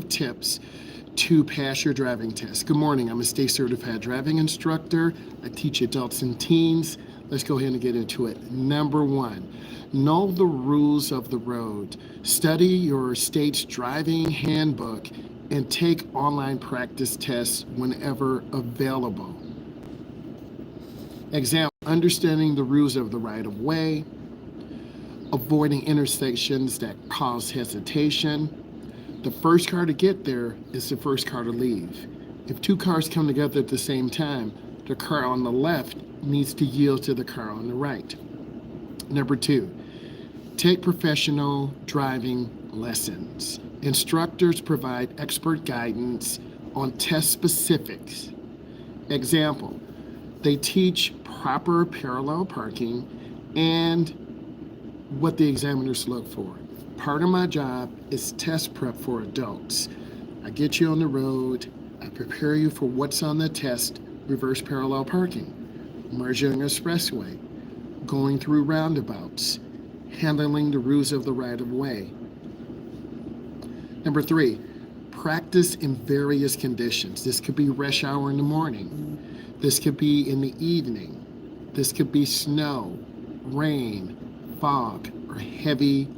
tips to pass your driving test. Good morning. I'm a state certified driving instructor. I teach adults and teens. Let's go ahead and get into it. Number one, know the rules of the road. Study your state's driving handbook and take online practice tests whenever available. Example, understanding the rules of the right of way, avoiding intersections that cause hesitation. The first car to get there is the first car to leave. If two cars come together at the same time, the car on the left needs to yield to the car on the right. Number two, take professional driving lessons. Instructors provide expert guidance on test specifics. Example, they teach proper parallel parking and what the examiners look for. Part of my job is test prep for adults. I get you on the road, I prepare you for what's on the test: reverse parallel parking, merging expressway, going through roundabouts, handling the rules of the right of way. Number three, practice in various conditions. This could be rush hour in the morning. This could be in the evening. This could be snow, rain, fog, or heavy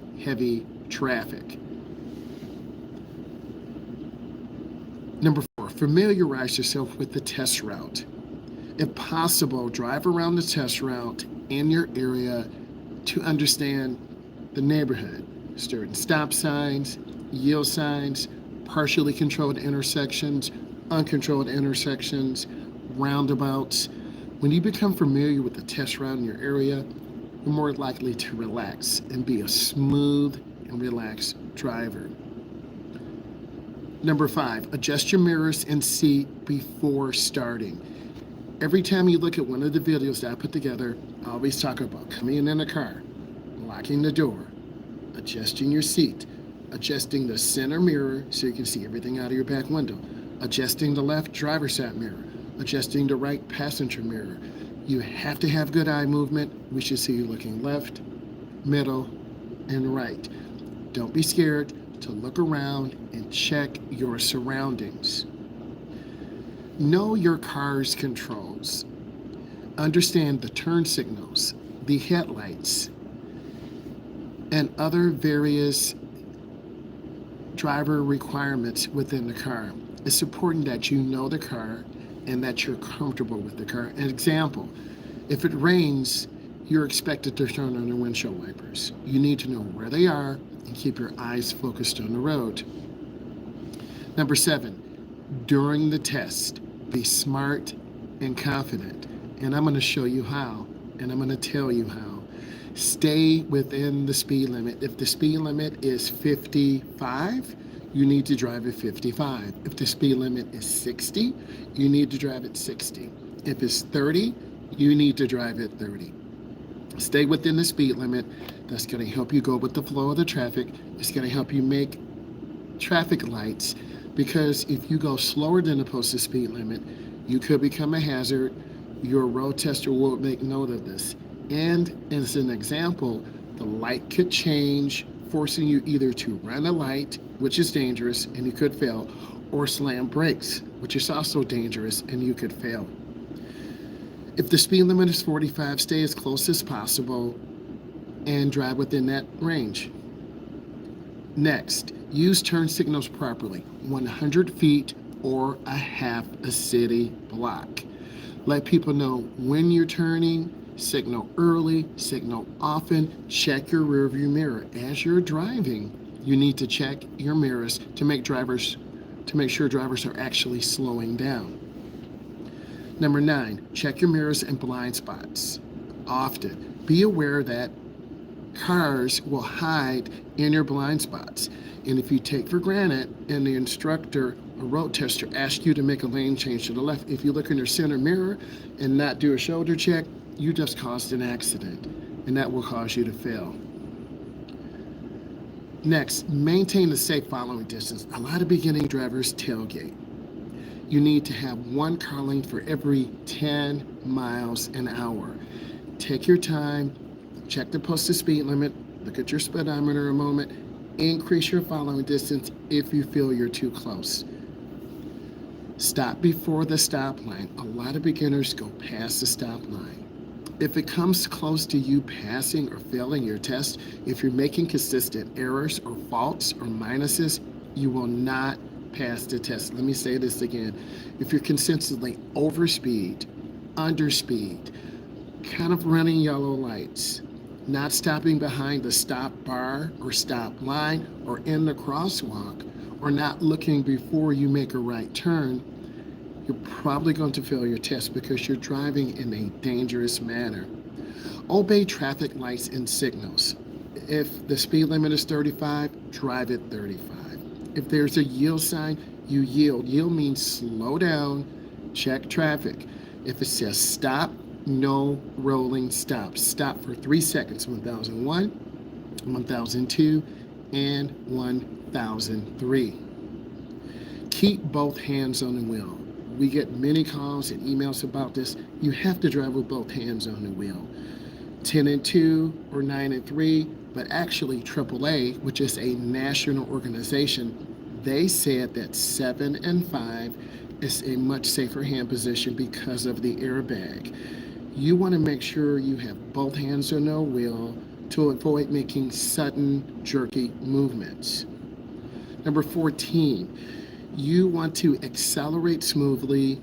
traffic. Number four, familiarize yourself with the test route. If possible, drive around the test route in your area to understand the neighborhood. Certain stop signs, yield signs, partially controlled intersections, uncontrolled intersections, roundabouts. When you become familiar with the test route in your area, you're more likely to relax and be a smooth and relaxed driver. Number five, adjust your mirrors and seat before starting. Every time you look at one of the videos that I put together, I always talk about coming in a car, locking the door, adjusting your seat, adjusting the center mirror so you can see everything out of your back window, adjusting the left driver's side mirror, adjusting the right passenger mirror. You have to have good eye movement. We should see you looking left, middle, and right. Don't be scared to look around and check your surroundings. Know your car's controls. Understand the turn signals, the headlights, and other various driver requirements within the car. It's important that you know the car and that you're comfortable with the car. An example, if it rains, you're expected to turn on your windshield wipers. You need to know where they are and keep your eyes focused on the road. Number seven, during the test, be smart and confident. And I'm gonna show you how, and I'm gonna tell you how. Stay within the speed limit. If the speed limit is 55, you need to drive at 55. If the speed limit is 60, you need to drive at 60. If it's 30, you need to drive at 30. Stay within the speed limit. That's going to help you go with the flow of the traffic. It's going to help you make traffic lights, because if you go slower than the posted speed limit, you could become a hazard. Your road tester will make note of this. And as an example, the light could change, forcing you either to run a light, which is dangerous and you could fail, or slam brakes, which is also dangerous and you could fail. If the speed limit is 45, stay as close as possible and drive within that range. Next, use turn signals properly, 100 feet or a half a city block. Let people know when you're turning, signal early, signal often, check your rearview mirror. As you're driving, you need to check your mirrors to make sure drivers are actually slowing down. Number 9, check your mirrors and blind spots often. Be aware that cars will hide in your blind spots. And if you take for granted and the instructor or road tester asks you to make a lane change to the left, if you look in your center mirror and not do a shoulder check, you just caused an accident, and that will cause you to fail. Next, maintain a safe following distance. A lot of beginning drivers tailgate. You need to have one car length for every 10 miles an hour. Take your time, check the posted speed limit, look at your speedometer a moment, Increase your following distance if you feel you're too close. Stop before the stop line. A lot of beginners go past the stop line. If it comes close to you passing or failing your test, if you're making consistent errors or faults or minuses, you will not pass the test. Let me say this again. If you're consistently overspeed, underspeed, kind of running yellow lights, not stopping behind the stop bar or stop line or in the crosswalk, or not looking before you make a right turn, you're probably going to fail your test because you're driving in a dangerous manner. Obey traffic lights and signals. If the speed limit is 35, drive at 35. If there's a yield sign, you yield. Yield means slow down, check traffic. If it says stop, no rolling stops. Stop for 3 seconds, 1001, 1002, and 1003. Keep both hands on the wheel. We get many calls and emails about this. You have to drive with both hands on the wheel. 10 and 2 or 9 and 3, but actually AAA, which is a national organization, they said that 7 and 5 is a much safer hand position because of the airbag. You want to make sure you have both hands on the wheel to avoid making sudden, jerky movements. Number 14, you want to accelerate smoothly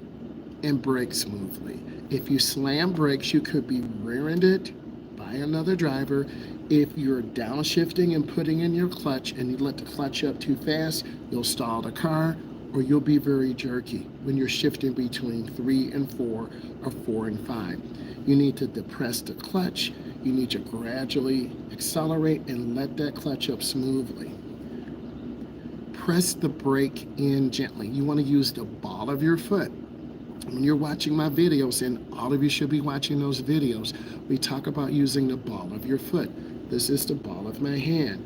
and brake smoothly. If you slam brakes, you could be rear-ended by another driver. If you're downshifting and putting in your clutch and you let the clutch up too fast, you'll stall the car, or you'll be very jerky when you're shifting between 3 and 4 or 4 and 5. You need to depress the clutch. You need to gradually accelerate and let that clutch up smoothly. Press the brake in gently. You want to use the ball of your foot. When you're watching my videos, and all of you should be watching those videos, we talk about using the ball of your foot. This is the ball of my hand.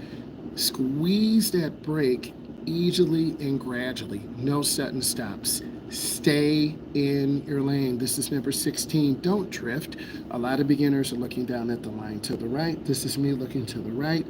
Squeeze that brake easily and gradually. No sudden stops. Stay in your lane. This is number 16. Don't drift. A lot of beginners are looking down at the line to the right. This is me looking to the right.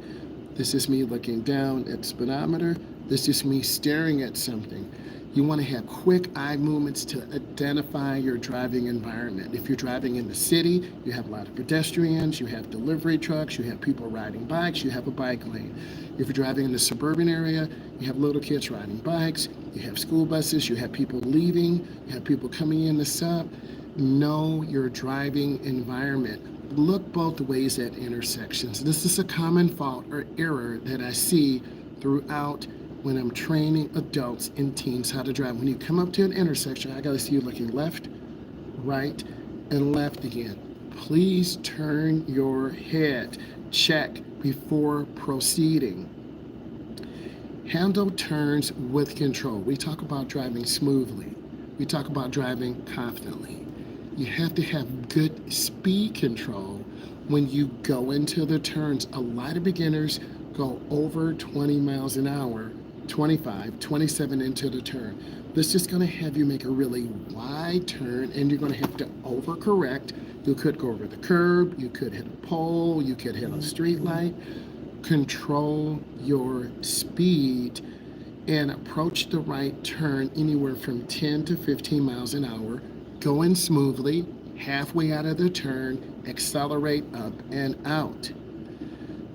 This is me looking down at the speedometer. This is me staring at something. You want to have quick eye movements to identify your driving environment. If you're driving in the city, you have a lot of pedestrians, you have delivery trucks, you have people riding bikes, you have a bike lane. If you're driving in the suburban area, you have little kids riding bikes, you have school buses, you have people leaving, you have people coming in the sub. Know your driving environment. Look both ways at intersections. This is a common fault or error that I see throughout when I'm training adults and teens how to drive. When you come up to an intersection, I gotta see you looking left, right, and left again. Please turn your head. Check before proceeding. Handle turns with control. We talk about driving smoothly. We talk about driving confidently. You have to have good speed control when you go into the turns. A lot of beginners go over 20 miles an hour, 25, 27 into the turn. This is going to have you make a really wide turn, and you're going to have to overcorrect. You could go over the curb, you could hit a pole, you could hit a street light. Control your speed and approach the right turn anywhere from 10 to 15 miles an hour. Go in smoothly, halfway out of the turn, accelerate up and out.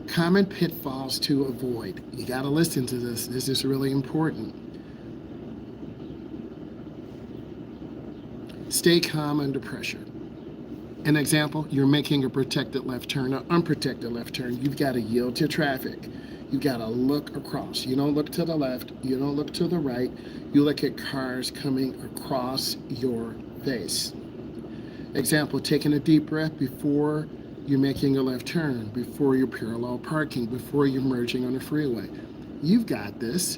Common pitfalls to avoid. You got to listen to this. This is really important. Stay calm under pressure. An example, you're making a protected left turn or unprotected left turn. You've got to yield to traffic. You've got to look across. You don't look to the left. You don't look to the right. You look at cars coming across your face. Example, taking a deep breath before you're making a left turn, before you're parallel parking, before you're merging on a freeway. You've got this.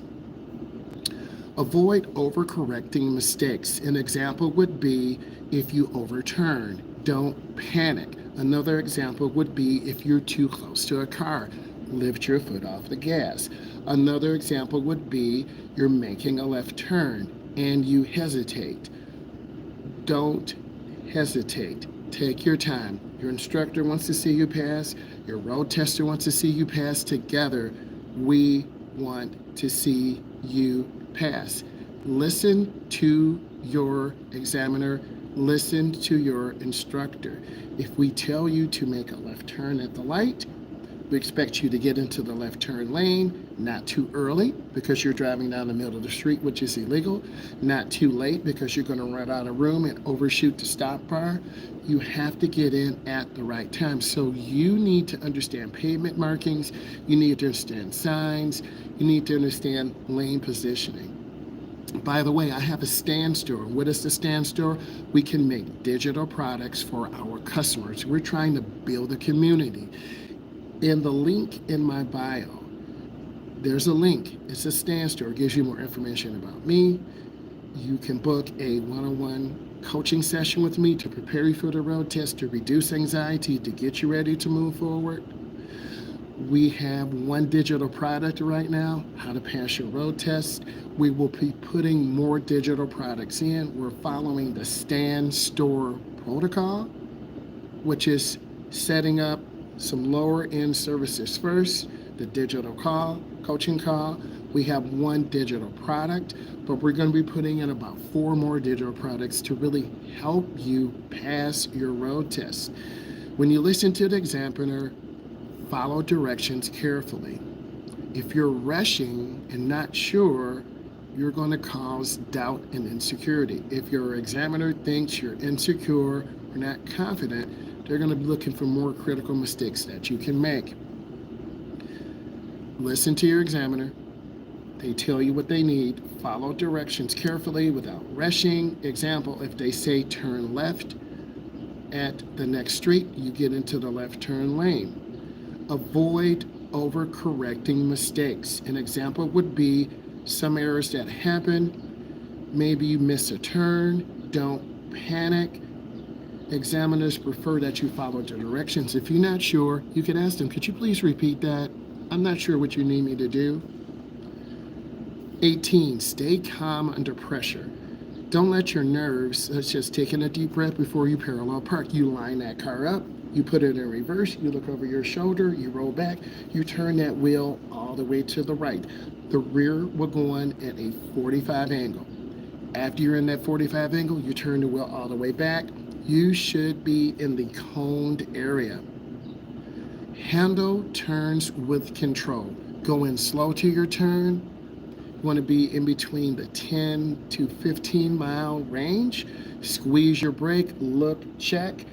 Avoid overcorrecting mistakes. An example would be if you overturn. Don't panic. Another example would be if you're too close to a car. Lift your foot off the gas. Another example would be you're making a left turn and you hesitate. Don't hesitate. Take your time. Your instructor wants to see you pass. Your road tester wants to see you pass. Together, we want to see you pass. Listen to your examiner, listen to your instructor. If we tell you to make a left turn at the light, we expect you to get into the left turn lane, not too early because you're driving down the middle of the street, which is illegal, not too late because you're going to run out of room and overshoot the stop bar. You have to get in at the right time. So you need to understand pavement markings, you need to understand signs, you need to understand lane positioning. By the way, I have a stand store. What is the stand store? We can make digital products for our customers. We're trying to build a community. In the link in my bio, there's a link. It's a stand store. It gives you more information about me. You can book a one-on-one coaching session with me to prepare you for the road test, to reduce anxiety, to get you ready to move forward. We have one digital product right now, how to pass your road test. We will be putting more digital products in. We're following the stand store protocol, which is setting up some lower end services first, the digital call, coaching call. We have one digital product, but we're going to be putting in about 4 more digital products to really help you pass your road test. When you listen to the examiner, follow directions carefully. If you're rushing and not sure, you're going to cause doubt and insecurity. If your examiner thinks you're insecure or not confident, they're going to be looking for more critical mistakes that you can make. Listen to your examiner. They tell you what they need. Follow directions carefully without rushing. Example, if they say turn left at the next street, you get into the left turn lane. Avoid overcorrecting mistakes. An example would be some errors that happen. Maybe you miss a turn. Don't panic. Examiners prefer that you follow the directions. If you're not sure, you can ask them, could you please repeat that? I'm not sure what you need me to do. 18, stay calm under pressure. Don't let your nerves, that's just taking a deep breath before you parallel park. You line that car up, you put it in reverse, you look over your shoulder, you roll back, you turn that wheel all the way to the right. The rear will go on at a 45 angle. After you're in that 45 angle, you turn the wheel all the way back. You should be in the coned area. Handle turns with control. Go in slow to your turn. You want to be in between the 10 to 15 mile range. Squeeze your brake, look, check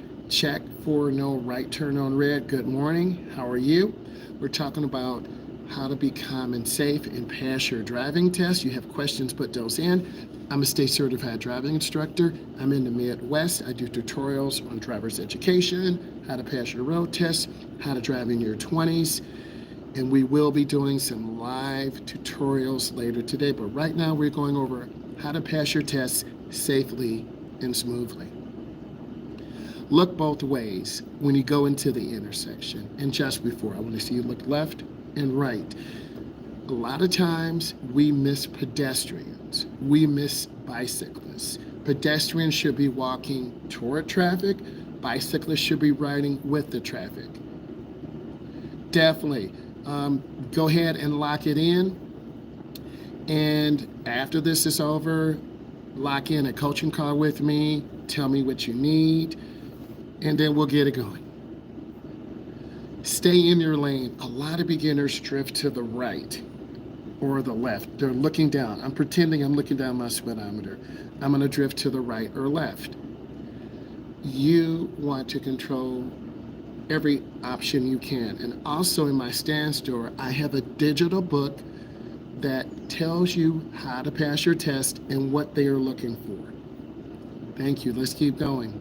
for no right turn on red. Good morning, how are you? We're talking about how to be calm and safe and pass your driving test. You have questions, put those in. I'm a state certified driving instructor. I'm in the Midwest. I do tutorials on driver's education, how to pass your road test, how to drive in your 20s. And we will be doing some live tutorials later today. But right now we're going over how to pass your tests safely and smoothly. Look both ways when you go into the intersection. And just before, I want to see you look left and right. A lot of times we miss pedestrians, we miss bicyclists. Pedestrians should be walking toward traffic, bicyclists should be riding with the traffic. Definitely go ahead and lock it in, and after this is over, lock in a coaching call with me, tell me what you need, and then we'll get it going. Stay in your lane. A lot of beginners drift to the right or the left. They're looking down. I'm pretending I'm looking down my speedometer. I'm going to drift to the right or left. You want to control every option you can. And also in my stand store, I have a digital book that tells you how to pass your test and what they are looking for. Thank you. Let's keep going.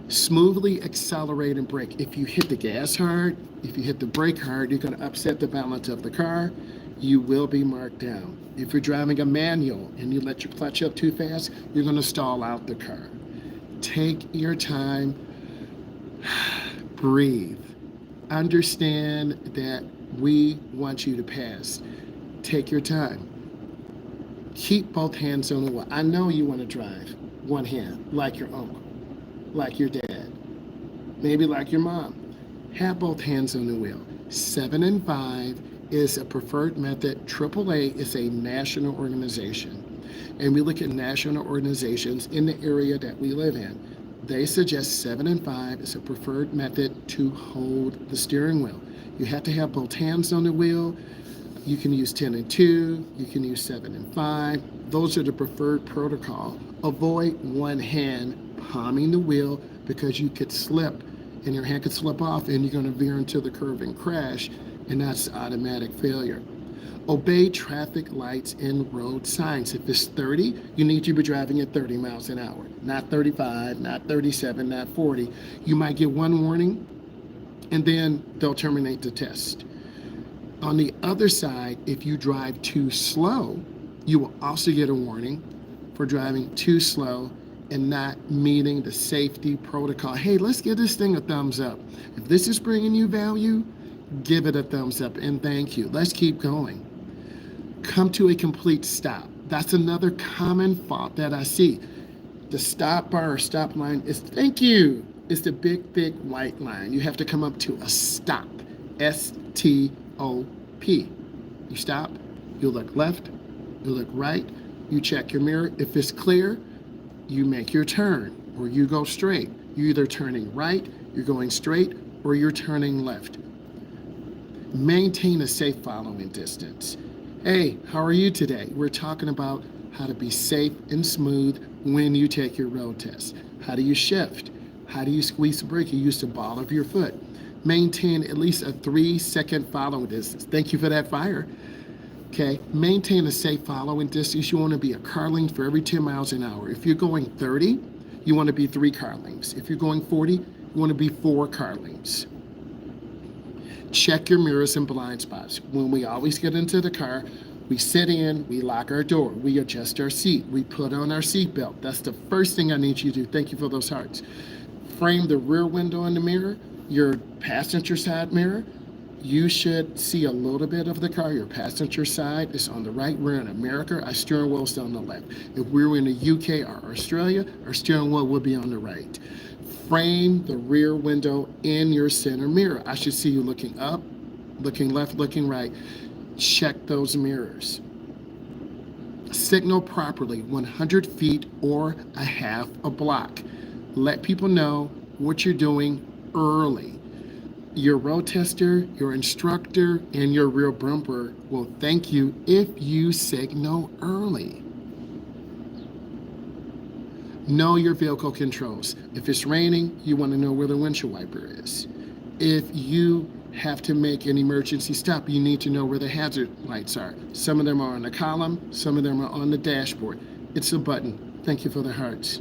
Smoothly accelerate and brake. If you hit the gas hard, if you hit the brake hard, you're going to upset the balance of the car. You will be marked down. If you're driving a manual and you let your clutch up too fast, you're going to stall out the car. Take your time. Breathe. Understand that we want you to pass. Take your time. Keep both hands on the wheel. I know you want to drive one hand, like your uncle, like your dad, maybe like your mom. Have both hands on the wheel. 7 and 5, is a preferred method. AAA is a national organization. And we look at national organizations in the area that we live in. They suggest 7 and 5 is a preferred method to hold the steering wheel. You have to have both hands on the wheel. You can use 10 and 2, you can use 7 and 5. Those are the preferred protocol. Avoid one hand palming the wheel because you could slip and your hand could slip off and you're going to veer into the curve and crash, and that's automatic failure. Obey traffic lights and road signs. If it's 30, you need to be driving at 30 miles an hour, not 35, not 37, not 40. You might get one warning and then they'll terminate the test. On the other side, if you drive too slow, you will also get a warning for driving too slow and not meeting the safety protocol. Hey, let's give this thing a thumbs up. If this is bringing you value, give it a thumbs up and thank you. Let's keep going. Come to a complete stop. That's another common fault that I see. The stop bar or stop line is thank you. It's the big, thick white line. You have to come up to a stop. S-T-O-P. You stop, you look left, you look right, you check your mirror. If it's clear, you make your turn or you go straight. You're either turning right, you're going straight, or you're turning left. Maintain a safe following distance. Hey, how are you today? We're talking about how to be safe and smooth when you take your road test. How do you shift? How do you squeeze the brake? You use the ball of your foot. Maintain at least a 3-second following distance. Thank you for that fire. Okay, maintain a safe following distance. You want to be a car length for every 10 miles an hour. If you're going 30, you want to be 3 car lengths. If you're going 40, you want to be 4 car lengths. Check your mirrors and blind spots. When we always get into the car, we sit in, we lock our door, we adjust our seat, we put on our seat belt. That's the first thing I need you to do. Thank you for those hearts. Frame the rear window in the mirror, your passenger side mirror. You should see a little bit of the car. Your passenger side is on the right. We're in America, our steering wheel is on the left. If we were in the UK or Australia, our steering wheel would be on the right. Frame the rear window in your center mirror. I should see you looking up, looking left, looking right. Check those mirrors. Signal properly, 100 feet or a half a block. Let people know what you're doing early. Your road tester, your instructor, and your rear bumper will thank you if you signal early. Know your vehicle controls. If it's raining, you want to know where the windshield wiper is. If you have to make an emergency stop, you need to know where the hazard lights are. Some of them are on the column, some of them are on the dashboard. It's a button. Thank you for the hearts.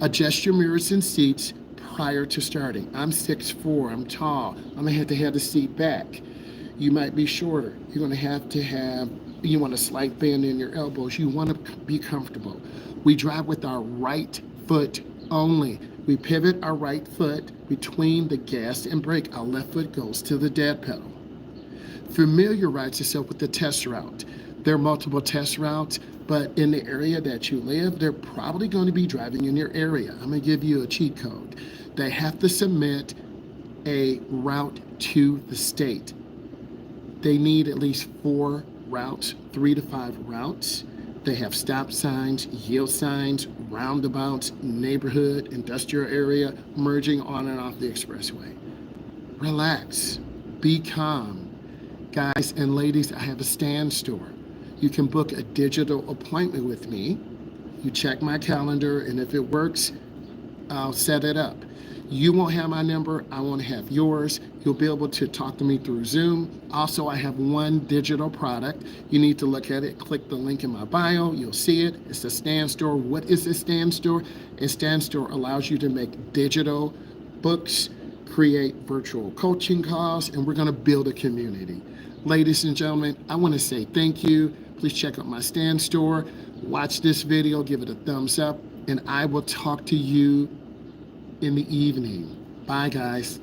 Adjust your mirrors and seats prior to starting. I'm 6'4", I'm tall. I'm gonna have to have the seat back. You might be shorter. You're gonna have to have, you want a slight bend in your elbows. You wanna be comfortable. We drive with our right foot only. We pivot our right foot between the gas and brake. Our left foot goes to the dead pedal. Familiarize yourself with the test route. There are multiple test routes, but in the area that you live, they're probably going to be driving in your area. I'm going to give you a cheat code. They have to submit a route to the state. They need at least 4 routes, 3 to 5 routes. They have stop signs, yield signs, roundabouts, neighborhood, industrial area, merging on and off the expressway. Relax, be calm. Guys and ladies, I have a stand store. You can book a digital appointment with me. You check my calendar, and if it works, I'll set it up. You won't have my number, I won't have yours. You'll be able to talk to me through Zoom. Also, I have one digital product. You need to look at it, click the link in my bio, you'll see it. It's a stand store. What is a stand store? A stand store allows you to make digital books, create virtual coaching calls, and we're gonna build a community. Ladies and gentlemen, I wanna say thank you. Please check out my stand store. Watch this video, give it a thumbs up, and I will talk to you in the evening. Bye, guys.